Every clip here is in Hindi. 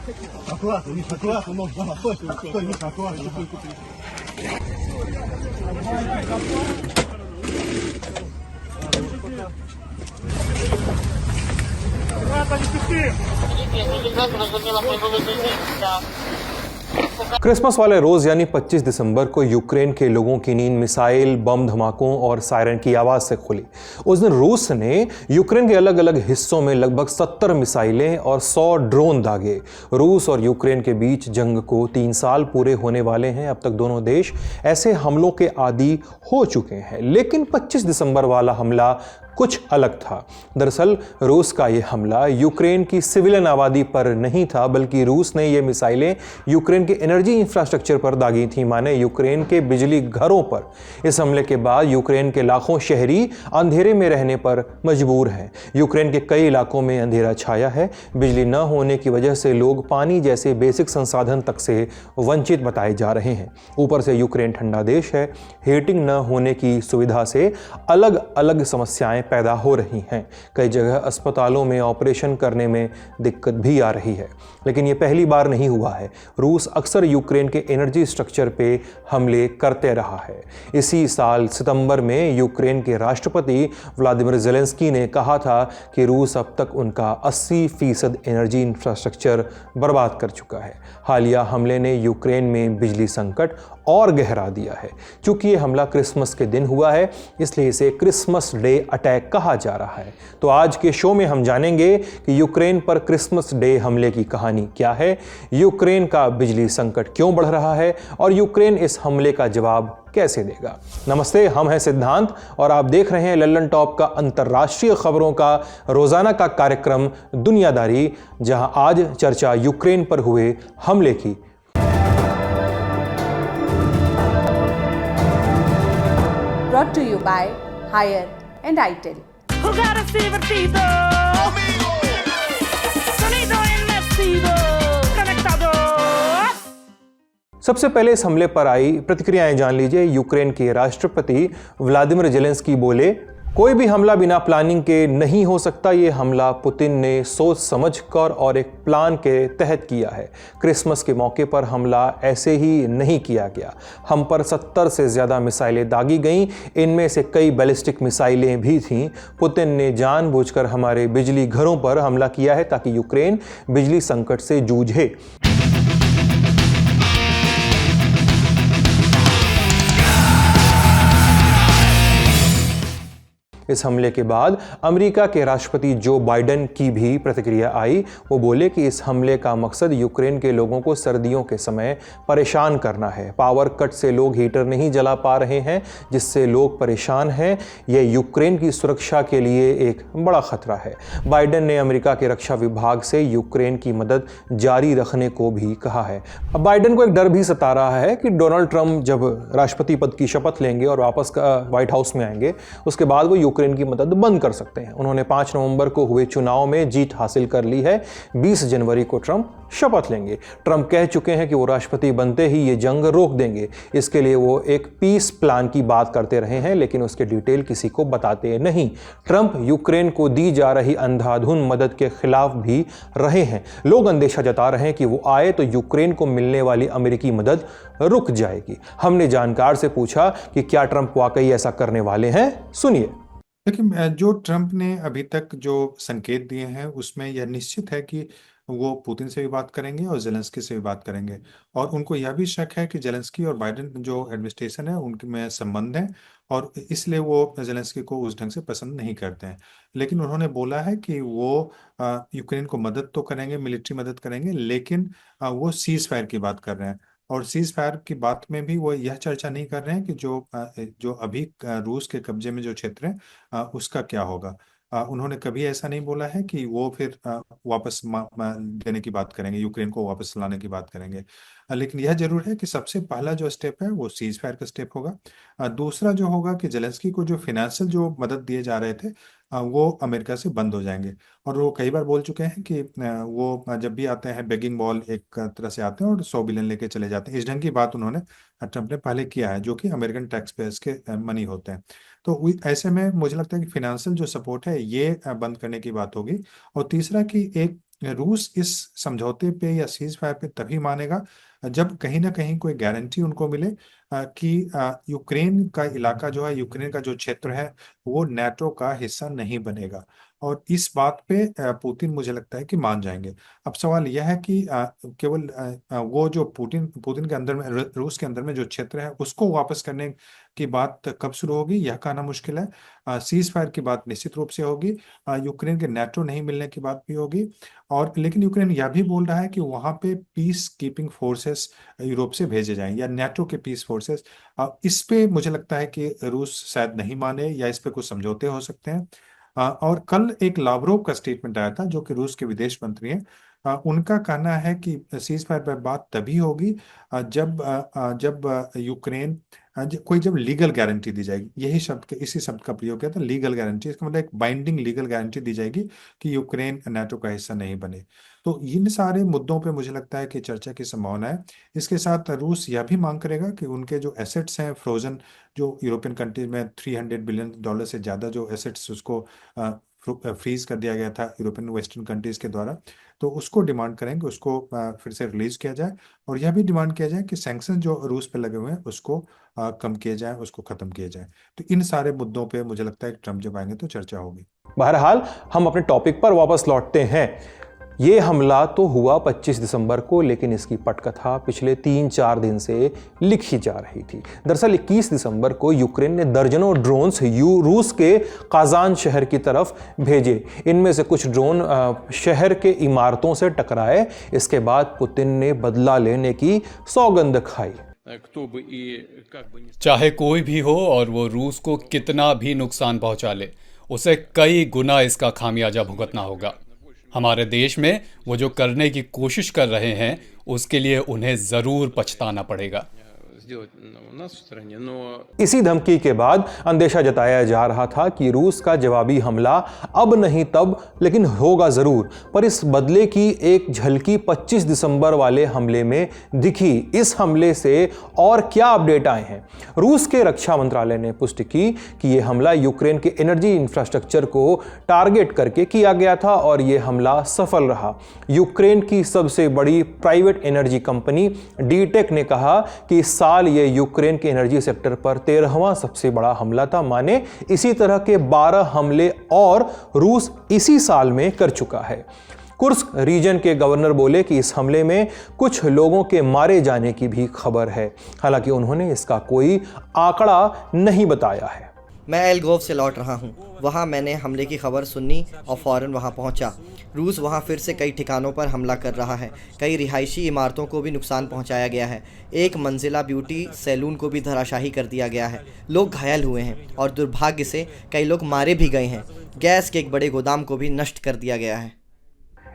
Аккуратно, Миша, аккуратно, нож, давай, стой, Миша, аккуратно. क्रिसमस वाले रोज यानी 25 दिसंबर को यूक्रेन के लोगों की नींद मिसाइल, बम धमाकों और सायरन की आवाज से खुली। उस दिन रूस ने यूक्रेन के अलग अलग हिस्सों में लगभग 70 मिसाइलें और 100 ड्रोन दागे। रूस और यूक्रेन के बीच जंग को 3 साल पूरे होने वाले हैं। अब तक दोनों देश ऐसे हमलों के आदी हो चुके हैं, लेकिन 25 दिसंबर वाला हमला कुछ अलग था। दरअसल रूस का यह हमला यूक्रेन की सिविलियन आबादी पर नहीं था, बल्कि रूस ने यह मिसाइलें यूक्रेन के एनर्जी इंफ्रास्ट्रक्चर पर दागी थी, माने यूक्रेन के बिजली घरों पर। इस हमले के बाद यूक्रेन के लाखों शहरी अंधेरे में रहने पर मजबूर हैं। यूक्रेन के कई इलाकों में अंधेरा छाया है। बिजली न होने की वजह से लोग पानी जैसे बेसिक संसाधन तक से वंचित बताए जा रहे हैं। ऊपर से यूक्रेन ठंडा देश है। हीटिंग न होने की सुविधा से अलग अलग समस्याएं पैदा हो रही हैं। कई जगह अस्पतालों में ऑपरेशन करने में दिक्कत भी आ रही है। लेकिन ये पहली बार नहीं हुआ है। रूस अक्सर यूक्रेन के एनर्जी स्ट्रक्चर पे हमले करते रहा है। इसी साल सितंबर में यूक्रेन के राष्ट्रपति व्लादिमीर ज़ेलेंस्की ने कहा था कि रूस अब तक उनका 80% एनर्जी इंफ्रास्ट्रक्चर बर्बाद कर चुका है। हालिया हमले ने यूक्रेन में बिजली संकट और गहरा दिया है। चूंकि ये हमला क्रिसमस के दिन हुआ है, इसलिए इसे क्रिसमस डे अटैक कहा जा रहा है। तो आज के शो में हम जानेंगे कि यूक्रेन पर क्रिसमस डे हमले की कहानी क्या है, यूक्रेन का बिजली संकट क्यों बढ़ रहा है और यूक्रेन इस हमले का जवाब कैसे देगा। नमस्ते, हम हैं सिद्धांत और आप देख रहे हैं लल्लन टॉप का अंतर्राष्ट्रीय खबरों का रोजाना का कार्यक्रम दुनियादारी, जहां आज चर्चा यूक्रेन पर हुए हमले की। Brought to you by Higher and ITEL. Jugar es divertido. Sonido inmersivo. Conectados. सबसे पहले इस हमले पर आई प्रतिक्रियाएं जान लीजिए। यूक्रेन के राष्ट्रपति व्लादिमीर ज़ेलेंस्की बोले, कोई भी हमला बिना प्लानिंग के नहीं हो सकता। ये हमला पुतिन ने सोच समझकर और एक प्लान के तहत किया है। क्रिसमस के मौके पर हमला ऐसे ही नहीं किया गया। हम पर 70 से ज़्यादा मिसाइलें दागी गईं, इनमें से कई बैलिस्टिक मिसाइलें भी थीं। पुतिन ने जानबूझकर हमारे बिजली घरों पर हमला किया है ताकि यूक्रेन बिजली संकट से जूझे। इस हमले के बाद अमेरिका के राष्ट्रपति जो बाइडेन की भी प्रतिक्रिया आई। वो बोले कि इस हमले का मकसद यूक्रेन के लोगों को सर्दियों के समय परेशान करना है। पावर कट से लोग हीटर नहीं जला पा रहे हैं, जिससे लोग परेशान हैं। यह यूक्रेन की सुरक्षा के लिए एक बड़ा खतरा है। बाइडेन ने अमेरिका के रक्षा विभाग से यूक्रेन की मदद जारी रखने को भी कहा है। अब बाइडेन को एक डर भी सता रहा है कि डोनाल्ड ट्रंप जब राष्ट्रपति पद की शपथ लेंगे और वापस व्हाइट हाउस में आएंगे, उसके बाद वो यूक्रेन की मदद बंद कर सकते हैं। उन्होंने 5 नवंबर को हुए चुनाव में जीत हासिल कर ली है। 20 जनवरी को ट्रंप शपथ लेंगे। ट्रंप कह चुके हैं कि वो राष्ट्रपति बनते ही ये जंग रोक देंगे। इसके लिए वो एक पीस प्लान की बात करते रहे हैं, लेकिन उसके डिटेल किसी को बताते नहीं। ट्रंप यूक्रेन को दी जा रही अंधाधुंध मदद के खिलाफ भी रहे हैं। लोग अंदेशा जता रहे हैं कि वो आए तो यूक्रेन को मिलने वाली अमेरिकी मदद रुक जाएगी। हमने जानकार से पूछा कि क्या ट्रंप वाकई ऐसा करने वाले हैं। सुनिए। लेकिन जो ट्रंप ने अभी तक जो संकेत दिए हैं उसमें यह निश्चित है कि वो पुतिन से भी बात करेंगे और जेलेंस्की से भी बात करेंगे, और उनको यह भी शक है कि जेलेंस्की और बाइडेन जो एडमिनिस्ट्रेशन है उनके में संबंध है और इसलिए वो जेलेंस्की को उस ढंग से पसंद नहीं करते हैं। लेकिन उन्होंने बोला है कि वो यूक्रेन को मदद तो करेंगे, मिलिट्री मदद करेंगे, लेकिन वो सीज फायर की बात कर रहे हैं। और सीज फायर की बात में भी वो यह चर्चा नहीं कर रहे हैं कि जो अभी रूस के कब्जे में जो क्षेत्र है उसका क्या होगा। उन्होंने कभी ऐसा नहीं बोला है कि वो फिर वापस देने की बात करेंगे, यूक्रेन को वापस लाने की बात करेंगे। लेकिन यह जरूर है कि सबसे पहला जो स्टेप है वो सीज फायर का स्टेप होगा। दूसरा जो होगा कि जेलेंस्की को जो फाइनेंशियल जो मदद दिए जा रहे थे वो अमेरिका से बंद हो जाएंगे। और वो कई बार बोल चुके हैं कि वो जब भी आते हैं बेगिंग बॉल एक तरह से आते हैं और 100 बिलियन लेके चले जाते हैं। इस ढंग की बात उन्होंने ट्रंप ने पहले किया है, जो कि अमेरिकन टैक्स पेयर्स के मनी होते हैं। तो ऐसे में मुझे लगता है कि फाइनेंशियल जो सपोर्ट है ये बंद करने की बात होगी। और तीसरा कि एक रूस इस समझौते पे या सीज फायर पे तभी मानेगा जब कहीं ना कहीं कोई गारंटी उनको मिले कि यूक्रेन का इलाका जो है, यूक्रेन का जो क्षेत्र है, वो नाटो का हिस्सा नहीं बनेगा। और इस बात पे पुतिन मुझे लगता है कि मान जाएंगे। अब सवाल यह है कि केवल वो जो पुतिन के अंदर में, रूस के अंदर में जो क्षेत्र है उसको वापस करने की बात कब शुरू होगी यह कहना मुश्किल है। सीज फायर की बात निश्चित रूप से होगी, यूक्रेन के नाटो नहीं मिलने की बात भी होगी। और लेकिन यूक्रेन यह भी बोल रहा है कि वहां पे पीस कीपिंग फोर्सेस यूरोप से भेजे जाएं या नाटो के पीस फोर्सेस। इस पे मुझे लगता है कि रूस शायद नहीं माने या इस पे कुछ समझौते हो सकते हैं। और कल एक लावरोव का स्टेटमेंट आया था जो कि रूस के विदेश मंत्री हैं। उनका कहना है कि सीज फायर पर बात तभी होगी जब यूक्रेन जब लीगल गारंटी दी जाएगी। यही शब्द इसी शब्द का प्रयोग किया था, लीगल गारंटी। इसका मतलब एक बाइंडिंग लीगल गारंटी दी जाएगी कि यूक्रेन नाटो का हिस्सा नहीं बने। तो इन सारे मुद्दों पे मुझे लगता है कि चर्चा की संभावना है। इसके साथ रूस यह भी मांग करेगा कि उनके जो एसेट्स हैं फ्रोजन, जो यूरोपियन कंट्रीज में $300 बिलियन से ज़्यादा जो एसेट्स उसको फ्रीज कर दिया गया था यूरोपियन वेस्टर्न कंट्रीज के द्वारा, तो उसको डिमांड करेंगे, उसको फिर से रिलीज किया जाए। और यह भी डिमांड किया जाए कि सैंक्शन जो रूस पे लगे हुए हैं उसको कम किए जाए, उसको खत्म किया जाए। तो इन सारे मुद्दों पे मुझे लगता है कि ट्रम्प जब आएंगे तो चर्चा होगी। बहरहाल हम अपने टॉपिक पर वापस लौटते हैं। ये हमला तो हुआ 25 दिसंबर को, लेकिन इसकी पटकथा पिछले 3-4 दिन से लिखी जा रही थी। दरअसल 21 दिसंबर को यूक्रेन ने दर्जनों ड्रोन्स रूस के काजान शहर की तरफ भेजे। इनमें से कुछ ड्रोन शहर के इमारतों से टकराए। इसके बाद पुतिन ने बदला लेने की सौगंध खाई। चाहे कोई भी हो और वो रूस को कितना भी नुकसान पहुंचा ले, उसे कई गुना इसका खामियाजा भुगतना होगा। हमारे देश में वो जो करने की कोशिश कर रहे हैं उसके लिए उन्हें जरूर पछताना पड़ेगा। इसी धमकी के बाद अंदेशा जताया जा रहा था कि रूस का जवाबी हमला अब नहीं तब लेकिन होगा जरूर। पर इस बदले की एक झलकी 25 दिसंबर वाले हमले में दिखी। इस हमले से और क्या अपडेट आए हैं? रूस के रक्षा मंत्रालय ने पुष्टि की कि यह हमला यूक्रेन के एनर्जी इंफ्रास्ट्रक्चर को टारगेट करके किया गया था और यह हमला सफल रहा। यूक्रेन की सबसे बड़ी प्राइवेट एनर्जी कंपनी डीटेक ने कहा कि इस साल ये यूक्रेन के एनर्जी सेक्टर पर 13वां सबसे बड़ा हमला था। माने इसी तरह के 12 हमले और रूस इसी साल में कर चुका है। कुर्स्क रीजन के गवर्नर बोले कि इस हमले में कुछ लोगों के मारे जाने की भी खबर है। हालांकि उन्होंने इसका कोई आंकड़ा नहीं बताया है। मैं एलगोव से लौट रहा हूँ। वहाँ मैंने हमले की खबर सुनी और फ़ौरन वहाँ पहुँचा। रूस वहाँ फिर से कई ठिकानों पर हमला कर रहा है। कई रिहायशी इमारतों को भी नुकसान पहुँचाया गया है। एक मंजिला ब्यूटी सैलून को भी धराशाही कर दिया गया है। लोग घायल हुए हैं और दुर्भाग्य से कई लोग मारे भी गए हैं। गैस के एक बड़े गोदाम को भी नष्ट कर दिया गया है।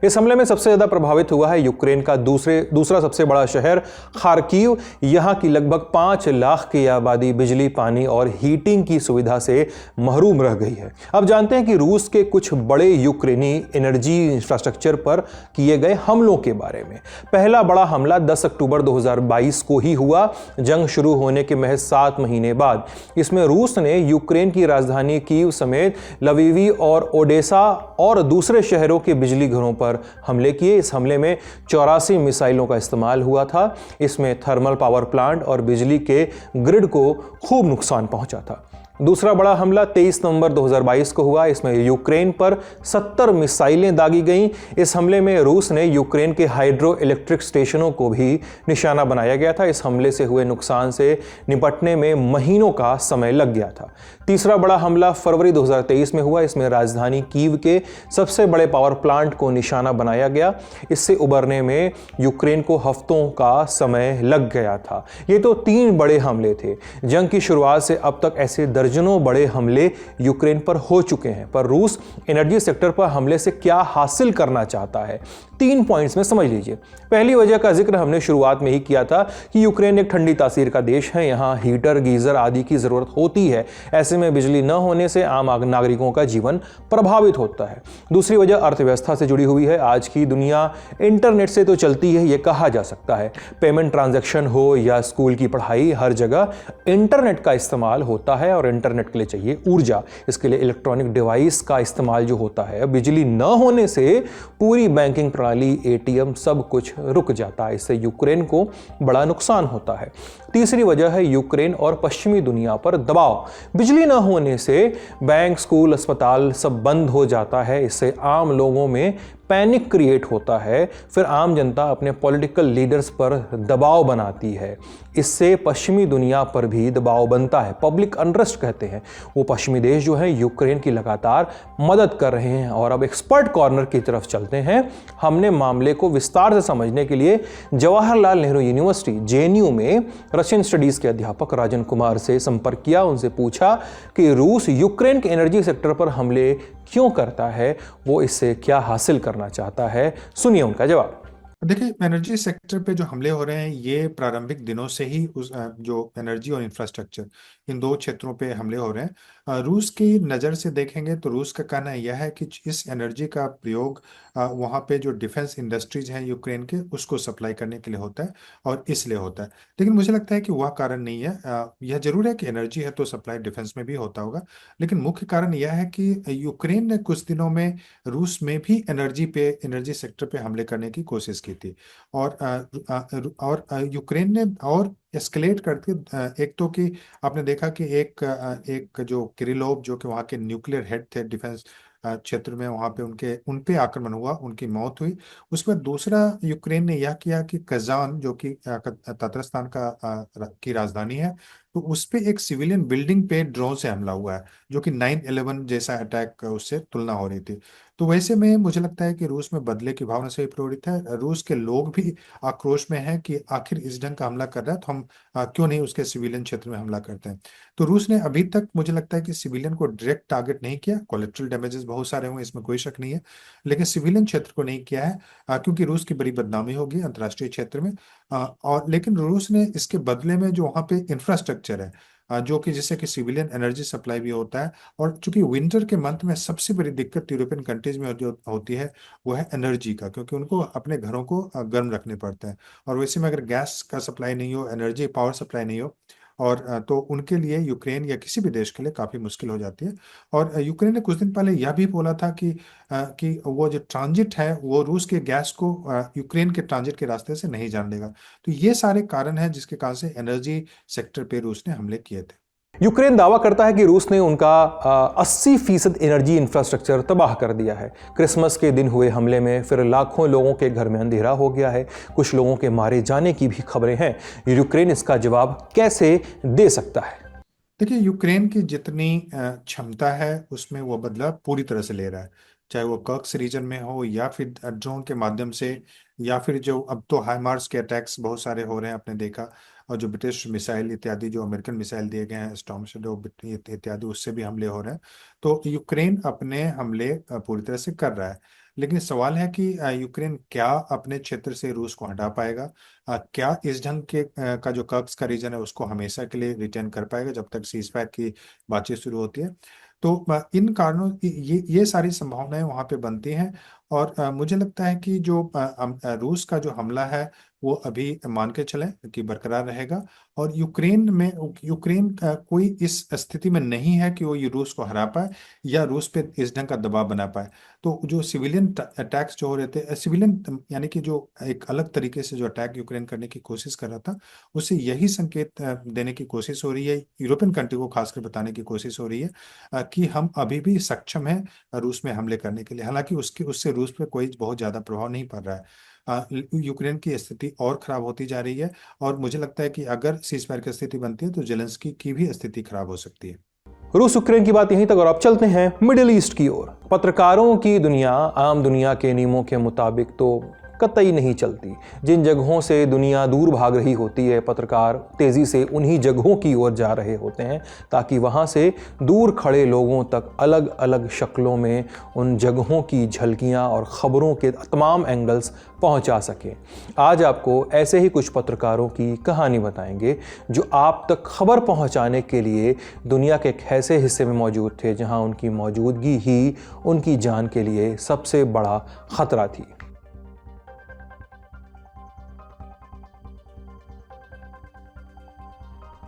इस हमले में सबसे ज्यादा प्रभावित हुआ है यूक्रेन का दूसरा सबसे बड़ा शहर खार्किव। यहां की लगभग 5 लाख की आबादी बिजली, पानी और हीटिंग की सुविधा से महरूम रह गई है। अब जानते हैं कि रूस के कुछ बड़े यूक्रेनी एनर्जी इंफ्रास्ट्रक्चर पर किए गए हमलों के बारे में। पहला बड़ा हमला 10 अक्टूबर 2022 को ही हुआ, जंग शुरू होने के महज 7 महीने बाद। इसमें रूस ने यूक्रेन की राजधानी कीव समेत लवीव और ओडेसा और दूसरे शहरों के बिजली घरों पर हमले किए। इस हमले में 84 मिसाइलों का इस्तेमाल हुआ था। इसमें थर्मल पावर प्लांट और बिजली के ग्रिड को खूब नुकसान पहुंचा था। दूसरा बड़ा हमला 23 नवंबर 2022 को हुआ। इसमें यूक्रेन पर 70 मिसाइलें दागी गईं। इस हमले में रूस ने यूक्रेन के हाइड्रो इलेक्ट्रिक स्टेशनों को भी निशाना बनाया गया था। इस हमले से हुए नुकसान से निपटने में महीनों का समय लग गया था। तीसरा बड़ा हमला फरवरी 2023 में हुआ। इसमें राजधानी कीव के सबसे बड़े पावर प्लांट को निशाना बनाया गया। इससे उबरने में यूक्रेन को हफ्तों का समय लग गया था। ये तो 3 बड़े हमले थे। जंग की शुरुआत से अब तक ऐसे दर्जनों बड़े हमले यूक्रेन पर हो चुके हैं। पर रूस एनर्जी सेक्टर पर हमले से क्या हासिल करना चाहता है? 3 पॉइंट्स में समझ लीजिए। पहली वजह का जिक्र हमने शुरुआत में ही किया था कि यूक्रेन एक ठंडी तासीर का देश है। यहाँ हीटर, गीजर आदि की जरूरत होती है। ऐसे में बिजली न होने से आम नागरिकों का जीवन प्रभावित होता है। दूसरी वजह अर्थव्यवस्था से जुड़ी हुई है। आज की दुनिया इंटरनेट से तो चलती है, ये कहा जा सकता है। पेमेंट ट्रांजैक्शन हो या स्कूल की पढ़ाई, हर जगह इंटरनेट का इस्तेमाल होता है और इंटरनेट के लिए चाहिए ऊर्जा, इसके लिए इलेक्ट्रॉनिक डिवाइस का इस्तेमाल जो होता है, बिजली न होने से पूरी बैंकिंग प्रणाली, एटीएम सब कुछ रुक जाता है। इससे यूक्रेन को बड़ा नुकसान होता है। तीसरी वजह है यूक्रेन और पश्चिमी दुनिया पर दबाव। बिजली न होने से बैंक, स्कूल, अस्पताल सब बंद हो जाता है। इससे आम लोगों में पैनिक क्रिएट होता है। फिर आम जनता अपने पॉलिटिकल लीडर्स पर दबाव बनाती है। इससे पश्चिमी दुनिया पर भी दबाव बनता है। पब्लिक अनरेस्ट कहते हैं। वो पश्चिमी देश जो है यूक्रेन की लगातार मदद कर रहे हैं। और अब एक्सपर्ट कॉर्नर की तरफ चलते हैं। हमने मामले को विस्तार से समझने के लिए जवाहरलाल नेहरू यूनिवर्सिटी जेएनयू में रशियन स्टडीज के अध्यापक राजन कुमार से संपर्क किया। उनसे पूछा कि रूस यूक्रेन के एनर्जी सेक्टर पर हमले क्यों करता है, वो इससे क्या हासिल करना चाहता है। सुनिए उनका जवाब। देखिए, एनर्जी सेक्टर पे जो हमले हो रहे हैं ये प्रारंभिक दिनों से ही जो एनर्जी और इंफ्रास्ट्रक्चर, इन दो क्षेत्रों पे हमले हो रहे हैं। रूस की नज़र से देखेंगे तो रूस का कहना यह है कि इस एनर्जी का प्रयोग वहाँ पे जो डिफेंस इंडस्ट्रीज हैं यूक्रेन के, उसको सप्लाई करने के लिए होता है और इसलिए होता है। लेकिन मुझे लगता है कि वह कारण नहीं है। यह जरूर है कि एनर्जी है तो सप्लाई डिफेंस में भी होता होगा, लेकिन मुख्य कारण यह है कि यूक्रेन ने कुछ दिनों में रूस में भी एनर्जी सेक्टर पे हमले करने की कोशिश की थी। और यूक्रेन ने और एस्केलेट करके एक तो कि आपने देखा कि एक जो किरिलोव, जो कि वहाँ के न्यूक्लियर हेड थे डिफेंस क्षेत्र में, वहाँ पे उन पे आक्रमण हुआ, उनकी मौत हुई। उसके बाद दूसरा यूक्रेन ने यह किया कि कजान, जो कि तातरस्तान की राजधानी है, तो उस पे एक सिविलियन बिल्डिंग पे ड्रोन से हमला हुआ है, जो कि 9/11 जैसा अटैक उससे तुलना हो रही थी। तो वैसे में मुझे लगता है कि रूस में बदले की भावना से भी प्रेरित है। रूस के लोग भी आक्रोश में हैं कि आखिर इस ढंग का हमला कर रहा है तो हम क्यों नहीं उसके सिविलियन क्षेत्र में हमला करते हैं। तो रूस ने अभी तक मुझे लगता है कि सिविलियन को डायरेक्ट टारगेट नहीं किया। कोलेट्रल डैमेजेस बहुत सारे हुए, इसमें कोई शक नहीं है, लेकिन सिविलियन क्षेत्र को नहीं किया है, क्योंकि रूस की बड़ी बदनामी होगी अंतर्राष्ट्रीय क्षेत्र में। और लेकिन रूस ने इसके बदले में जो वहाँ पे इंफ्रास्ट्रक्चर है, जो कि जिससे कि सिविलियन एनर्जी सप्लाई भी होता है, और चूंकि विंटर के मंथ में सबसे बड़ी दिक्कत यूरोपियन कंट्रीज में जो होती है वो है एनर्जी का, क्योंकि उनको अपने घरों को गर्म रखने पड़ते हैं। और वैसे में अगर गैस का सप्लाई नहीं हो, एनर्जी पावर सप्लाई नहीं हो, और तो उनके लिए यूक्रेन या किसी भी देश के लिए काफ़ी मुश्किल हो जाती है। और यूक्रेन ने कुछ दिन पहले यह भी बोला था कि वो जो ट्रांजिट है वो रूस के गैस को यूक्रेन के ट्रांजिट के रास्ते से नहीं जाने देगा। तो ये सारे कारण हैं जिसके कारण से एनर्जी सेक्टर पे रूस ने हमले किए थे। यूक्रेन दावा करता है कि रूस ने उनका 80% एनर्जी इंफ्रास्ट्रक्चर तबाह कर दिया है। क्रिसमस के दिन हुए हमले में फिर लाखों लोगों के घर में अंधेरा हो गया है। कुछ लोगों के मारे जाने की भी खबरें हैं। यूक्रेन इसका जवाब कैसे दे सकता है? देखिए, यूक्रेन की जितनी क्षमता है उसमें वो बदला पूरी तरह से ले रहा है, चाहे वो कर्क्स रीजन में हो या फिर ड्रोन के माध्यम से, या फिर जो अब तो हाइमार्स के अटैक्स बहुत सारे हो रहे हैं, आपने देखा। और जो ब्रिटिश मिसाइल इत्यादि, जो अमेरिकन मिसाइल दिए गए हैं, स्टॉर्म शैडो इत्यादि, उससे भी हमले हो रहे हैं। तो यूक्रेन अपने हमले पूरी तरह से कर रहा है। लेकिन सवाल है कि यूक्रेन क्या अपने क्षेत्र से रूस को हटा पाएगा? क्या इस ढंग के का जो कर्क्स का रीजन है उसको हमेशा के लिए रिटेन कर पाएगा जब तक सीजफायर की बातचीत शुरू होती है? तो इन कारणों ये सारी संभावनाएं वहां पे बनती हैं। और मुझे लगता है कि जो रूस का जो हमला है वो अभी मान के चलें कि बरकरार रहेगा। और यूक्रेन कोई इस स्थिति में नहीं है कि वो ये रूस को हरा पाए या रूस पे इस ढंग का दबाव बना पाए। तो जो सिविलियन अटैक्स जो हो रहे थे, सिविलियन यानी कि जो एक अलग तरीके से जो अटैक यूक्रेन करने की कोशिश कर रहा था, उससे यही संकेत देने की कोशिश हो रही है, यूरोपियन कंट्री को खासकर बताने की कोशिश हो रही है कि हम अभी भी सक्षम हैं रूस में हमले करने के लिए। हालांकि उससे रूस पे कोई बहुत ज़्यादा प्रभाव नहीं पड़ रहा है। यूक्रेन की स्थिति और खराब होती जा रही है, और मुझे लगता है कि अगर सीजफायर की स्थिति बनती है तो जेलेंस्की की भी स्थिति खराब हो सकती है। रूस यूक्रेन की बात यहीं तक, और अब चलते हैं मिडिल ईस्ट की ओर। पत्रकारों की दुनिया आम दुनिया के नियमों के मुताबिक तो कतई नहीं चलती। जिन जगहों से दुनिया दूर भाग रही होती है, पत्रकार तेजी से उन्हीं जगहों की ओर जा रहे होते हैं ताकि वहां से दूर खड़े लोगों तक अलग अलग शक्लों में उन जगहों की झलकियां और खबरों के तमाम एंगल्स पहुंचा सकें। आज आपको ऐसे ही कुछ पत्रकारों की कहानी बताएंगे जो आप तक खबर पहुंचाने के लिए दुनिया के एक ऐसे हिस्से में मौजूद थे जहां उनकी मौजूदगी ही उनकी जान के लिए सबसे बड़ा खतरा थी।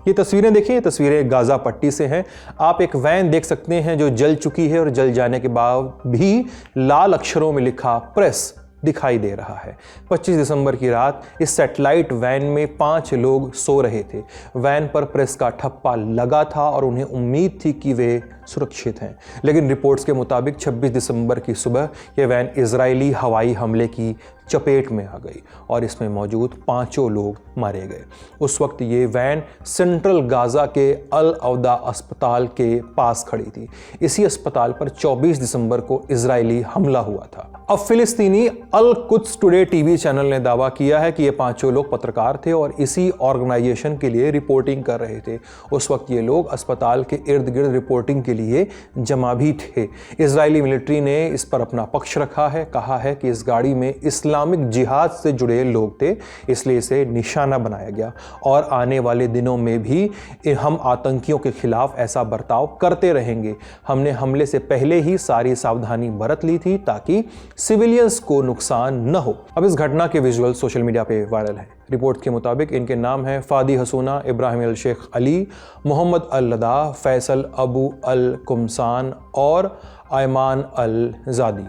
ये तस्वीरें देखिए, ये तस्वीरें गाज़ा पट्टी से हैं। आप एक वैन देख सकते हैं जो जल चुकी है और जल जाने के बाद भी लाल अक्षरों में लिखा प्रेस दिखाई दे रहा है। 25 दिसंबर की रात इस सैटेलाइट वैन में 5 लोग सो रहे थे। वैन पर प्रेस का ठप्पा लगा था और उन्हें उम्मीद थी कि वे सुरक्षित हैं, लेकिन रिपोर्ट्स के मुताबिक 26 दिसंबर की सुबह यह वैन इजरायली हवाई हमले की चपेट में आ गई और इसमें मौजूद 5 लोग मारे गए। उस वक्त ये वैन सेंट्रल गाज़ा के अल अवदा अस्पताल के पास खड़ी थी। इसी अस्पताल पर 24 दिसंबर को इजरायली हमला हुआ था। अब फिलिस्तीनी अल कुद्स टुडे टीवी चैनल ने दावा किया है कि ये 5 लोग पत्रकार थे और इसी ऑर्गेनाइजेशन के लिए रिपोर्टिंग कर रहे थे। उस वक्त ये लोग अस्पताल के इर्द गिर्द रिपोर्टिंग के लिए जमा भी थे। इजरायली मिलिट्री ने इस पर अपना पक्ष रखा है, कहा है कि इस गाड़ी में इस्लामिक जिहाद से जुड़े लोग थे, इसलिए इसे निशाना बनाया गया और आने वाले दिनों में भी हम आतंकियों के खिलाफ ऐसा बर्ताव करते रहेंगे। हमने हमले से पहले ही सारी सावधानी बरत ली थी ताकि सिविलियंस को नुकसान न हो। अब इस घटना के विजुअल सोशल मीडिया पे वायरल है। रिपोर्ट के मुताबिक इनके नाम हैं फादी हसूना, इब्राहिम अल शेख अली, मोहम्मद अल लदा, फैसल अबू अल कुमसान और ऐमान अल जादी।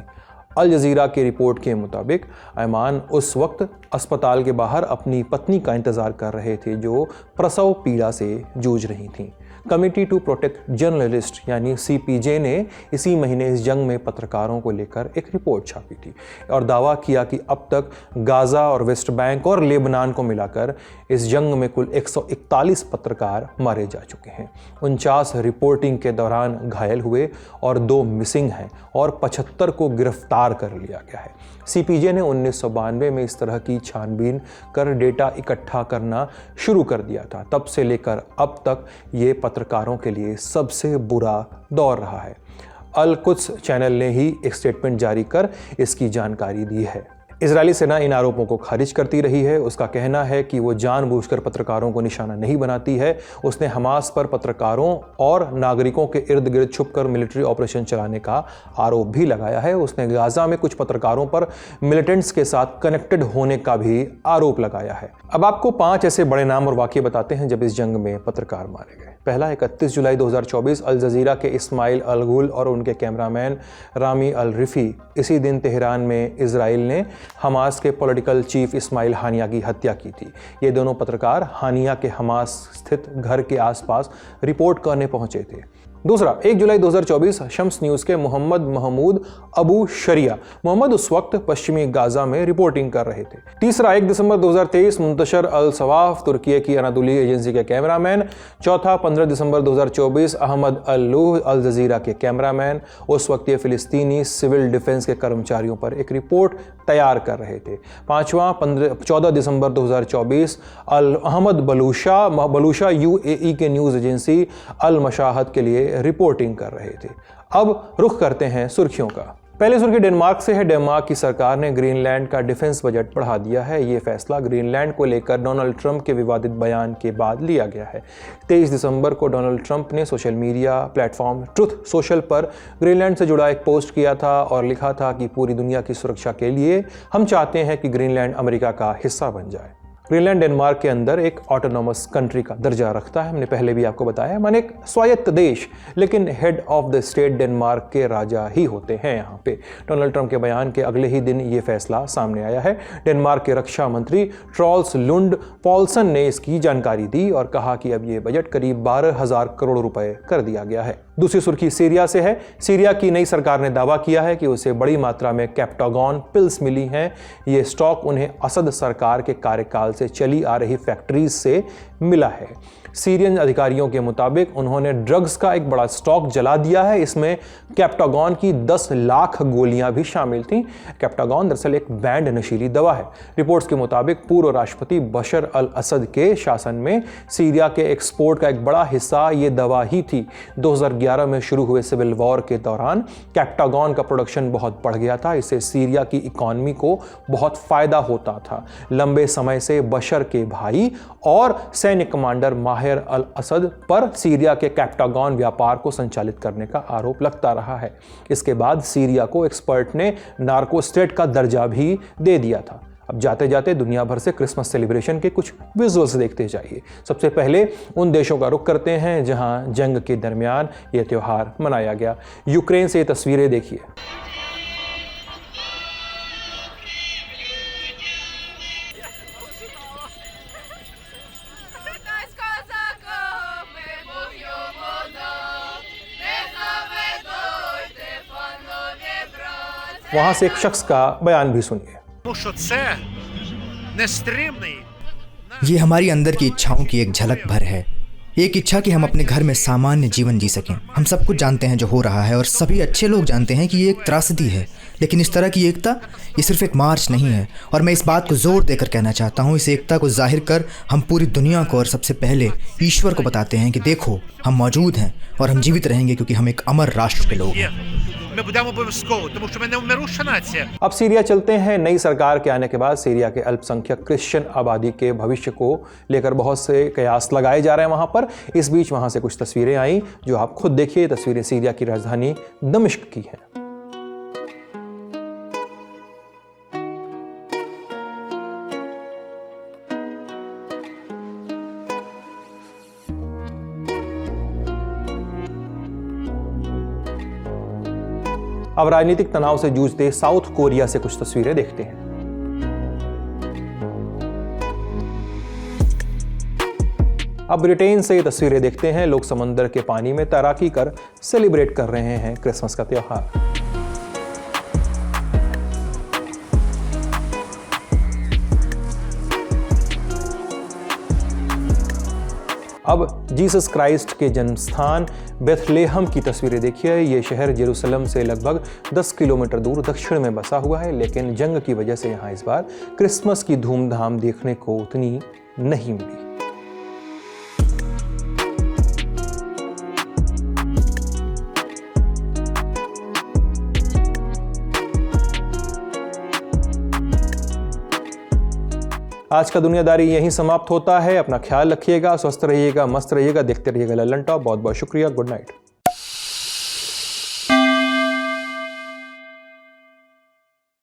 अल जज़ीरा की रिपोर्ट के मुताबिक ऐमान उस वक्त अस्पताल के बाहर अपनी पत्नी का इंतज़ार कर रहे थे जो प्रसव पीड़ा से जूझ रही थीं। कमिटी टू प्रोटेक्ट जर्नलिस्ट यानी CPJ ने इसी महीने इस जंग में पत्रकारों को लेकर एक रिपोर्ट छापी थी और दावा किया कि अब तक गाज़ा और वेस्ट बैंक और लेबनान को मिलाकर इस जंग में कुल 141 पत्रकार मारे जा चुके हैं। 49 रिपोर्टिंग के दौरान घायल हुए और 2 मिसिंग हैं और 75 को गिरफ्तार कर लिया गया है। CPJ ने 1992 में इस तरह की छानबीन कर डेटा इकट्ठा करना शुरू कर दिया था। तब से लेकर अब तक ये पत्रकारों के लिए सबसे बुरा दौर रहा है। अल कुद्स चैनल ने ही एक स्टेटमेंट जारी कर इसकी जानकारी दी है। इजरायली सेना इन आरोपों को खारिज करती रही है। उसका कहना है कि वो जानबूझकर पत्रकारों को निशाना नहीं बनाती है। उसने हमास पर पत्रकारों और नागरिकों के इर्द गिर्द छुपकर मिलिट्री ऑपरेशन चलाने का आरोप भी लगाया है। उसने गाज़ा में कुछ पत्रकारों पर मिलिटेंट्स के साथ कनेक्टेड होने का भी आरोप लगाया है। अब आपको 5 ऐसे बड़े नाम और वाक़ये बताते हैं जब इस जंग में पत्रकार मारे गए। पहला 31 जुलाई 2024 अल जज़ीरा के इस्माइल अल गुल और उनके कैमरामैन रामी अल रिफ़ी। इसी दिन तेहरान में इजराइल ने हमास के पॉलिटिकल चीफ इस्माइल हानिया की हत्या की थी। ये दोनों पत्रकार हानिया के हमास स्थित घर के आसपास रिपोर्ट करने पहुंचे थे। दूसरा 1 जुलाई 2024 शम्स न्यूज़ के मोहम्मद महमूद अबू शरिया। मोहम्मद उस वक्त पश्चिमी गाज़ा में रिपोर्टिंग कर रहे थे। तीसरा 1 दिसंबर 2023 मुंतशर अल सवाफ तुर्की की अनादोली एजेंसी के कैमरामैन। चौथा 15 दिसंबर 2024 अहमद अल लूह अल जज़ीरा के कैमरामैन। उस वक्त ये फ़िलिस्तीनी सिविल डिफेंस के कर्मचारियों पर एक रिपोर्ट तैयार कर रहे थे। पाँचवां 14 दिसंबर 2024 अल अहमद बलूशा UAE के न्यूज़ एजेंसी अल मशाहद के लिए रिपोर्टिंग कर रहे थे। अब रुख करते हैं सुर्खियों का। पहली सुर्खी डेनमार्क से है। डेनमार्क की सरकार ने ग्रीनलैंड का डिफेंस बजट बढ़ा दिया है। ये फैसला ग्रीनलैंड को लेकर डोनाल्ड ट्रंप के विवादित बयान के बाद लिया गया है। 23 दिसंबर को डोनाल्ड ट्रंप ने social media platform truth social पर ग्रीनलैंड से जुड़ा एक पोस्ट किया था और लिखा था कि पूरी दुनिया की सुरक्षा के लिए हम चाहते हैं कि ग्रीनलैंड अमेरिका का हिस्सा बन जाए। ग्रीनलैंड डेनमार्क के अंदर एक ऑटोनॉमस कंट्री का दर्जा रखता है। हमने पहले भी आपको बताया, माने एक स्वायत्त देश, लेकिन head of the state Denmark के राजा ही होते हैं यहाँ पे। डोनाल्ड ट्रंप के बयान के अगले ही दिन ये फैसला सामने आया है। डेनमार्क के रक्षा मंत्री ट्रॉल्स लुंड पॉल्सन ने इसकी जानकारी दी और कहा कि अब ये बजट करीब 12,000 करोड़ रुपए कर दिया गया है। दूसरी सुर्खी सीरिया से है। सीरिया की नई सरकार ने दावा किया है कि उसे बड़ी मात्रा में कैप्टागॉन पिल्स मिली हैं। ये स्टॉक उन्हें असद सरकार के कार्यकाल से चली आ रही फैक्ट्रीज से मिला है। सीरियन अधिकारियों के मुताबिक उन्होंने ड्रग्स का एक बड़ा स्टॉक जला दिया है। इसमें कैप्टागॉन की 10 लाख गोलियां भी शामिल थीं। कैप्टागॉन दरअसल एक बैंड नशीली दवा है। रिपोर्ट्स के मुताबिक पूर्व राष्ट्रपति बशर अल असद के शासन में सीरिया के एक्सपोर्ट का एक बड़ा हिस्सा ये दवा ही थी। 2011 में शुरू हुए सिविल वॉर के दौरान कैप्टागॉन का प्रोडक्शन बहुत बढ़ गया था। इससे सीरिया की इकॉनमी को बहुत फायदा होता था। लंबे समय से बशर के भाई और सैन्य कमांडर माहिर अल असद पर सीरिया के कैप्टागॉन व्यापार को संचालित करने का आरोप लगता रहा है। इसके बाद सीरिया को एक्सपर्ट ने नार्को स्टेट का दर्जा भी दे दिया था। अब जाते जाते दुनिया भर से क्रिसमस सेलिब्रेशन के कुछ विजुअल्स देखते जाइए। सबसे पहले उन देशों का रुख करते हैं जहां जंग के दरमियान ये त्यौहार मनाया गया। यूक्रेन से ये तस्वीरें देखिए। वहां से एक शख्स का बयान भी सुनिए। ये हमारी अंदर की इच्छाओं की एक झलक भर है, एक इच्छा कि हम अपने घर में सामान्य जीवन जी सकें। हम सब कुछ जानते हैं जो हो रहा है और सभी अच्छे लोग जानते हैं कि ये एक त्रासदी है, लेकिन इस तरह की एकता ये सिर्फ एक मार्च नहीं है। और मैं इस बात को जोर देकर कहना चाहता हूँ, इस एकता को जाहिर कर हम पूरी दुनिया को और सबसे पहले ईश्वर को बताते हैं कि देखो हम मौजूद हैं और हम जीवित रहेंगे क्योंकि हम एक अमर राष्ट्र के लोग हैं। अब सीरिया चलते हैं। नई सरकार के आने के बाद सीरिया के अल्पसंख्यक क्रिश्चियन आबादी के भविष्य को लेकर बहुत से कयास लगाए जा रहे हैं वहां पर। इस बीच वहां से कुछ तस्वीरें आई जो आप खुद देखिए। तस्वीरें सीरिया की राजधानी दमिश्क की हैं। अब राजनीतिक तनाव से जूझते साउथ कोरिया से कुछ तस्वीरें देखते हैं। अब ब्रिटेन से ये तस्वीरें देखते हैं। लोग समंदर के पानी में तैराकी कर सेलिब्रेट कर रहे हैं क्रिसमस का त्यौहार। अब जीसस क्राइस्ट के जन्म स्थान बेथलेहम की तस्वीरें देखिए। ये शहर जेरूसलम से लगभग 10 किलोमीटर दूर दक्षिण में बसा हुआ है, लेकिन जंग की वजह से यहाँ इस बार क्रिसमस की धूमधाम देखने को उतनी नहीं मिली। आज का दुनियादारी यहीं समाप्त होता है। अपना ख्याल रखिएगा, स्वस्थ रहिएगा, मस्त रहिएगा, देखते रहिएगा लल्लन टॉप। बहुत बहुत शुक्रिया। Good night.